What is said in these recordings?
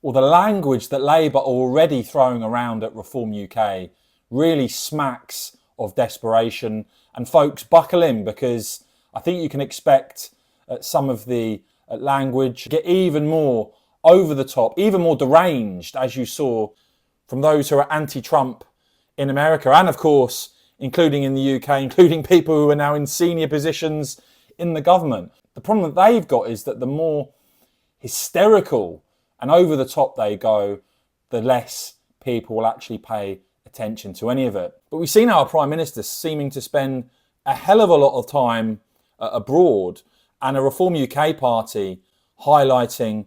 or the language that Labour are already throwing around at Reform UK really smacks of desperation. And folks, buckle in, because I think you can expect some of the language to get even more over the top, even more deranged, as you saw from those who are anti-Trump in America, and of course, including in the UK, including people who are now in senior positions in the government. The problem that they've got is that the more hysterical and over the top they go, the less people will actually pay attention to any of it. But we've seen our Prime Minister seeming to spend a hell of a lot of time abroad, and a Reform UK party highlighting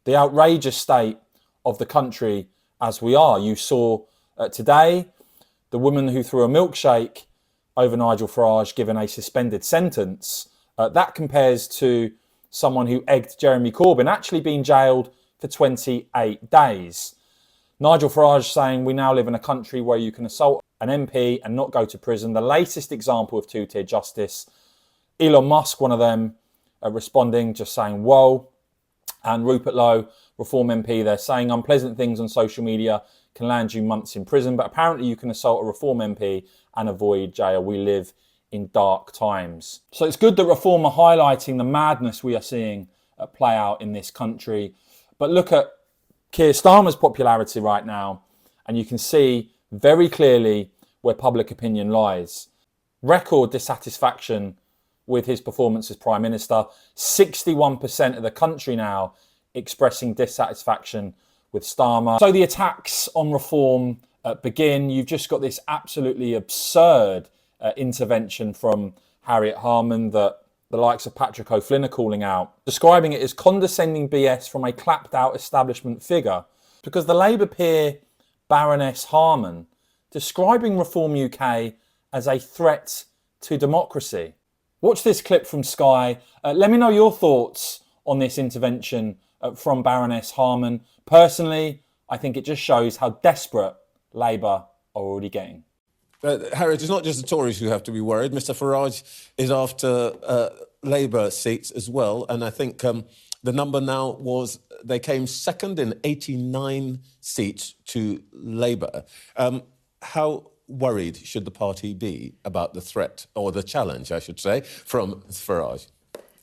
the outrageous state of the country as we are. You saw today the woman who threw a milkshake over Nigel Farage given a suspended sentence. That compares to someone who egged Jeremy Corbyn actually being jailed for 28 days. Nigel Farage saying we now live in a country where you can assault an MP and not go to prison. The latest example of two-tier justice. Elon Musk, one of them, responding, just saying, whoa. And Rupert Lowe, Reform MP, they're saying unpleasant things on social media can land you months in prison, but apparently you can assault a Reform MP and avoid jail. We live in dark times. So it's good that Reform are highlighting the madness we are seeing play out in this country. But look at Keir Starmer's popularity right now, and you can see very clearly where public opinion lies. Record dissatisfaction with his performance as Prime Minister. 61% of the country now expressing dissatisfaction with Starmer. So the attacks on Reform begin. You've just got this absolutely absurd intervention from Harriet Harman that the likes of Patrick O'Flynn are calling out, describing it as condescending BS from a clapped-out establishment figure. Because the Labour peer Baroness Harman describing Reform UK as a threat to democracy. Watch this clip from Sky. Let me know your thoughts on this intervention from Baroness Harman. Personally, I think it just shows how desperate Labour are already getting. Harriet, it's not just the Tories who have to be worried. Mr Farage is after Labour seats as well. And I think the number now was they came second in 89 seats to Labour. How worried should the party be about the threat, or the challenge, I should say, from Farage?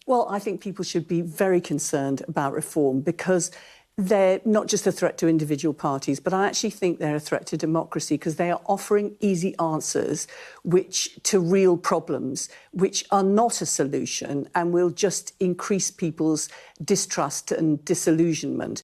Well, I think people should be very concerned about Reform, because they're not just a threat to individual parties, but I actually think they're a threat to democracy, because they are offering easy answers to real problems, which are not a solution and will just increase people's distrust and disillusionment.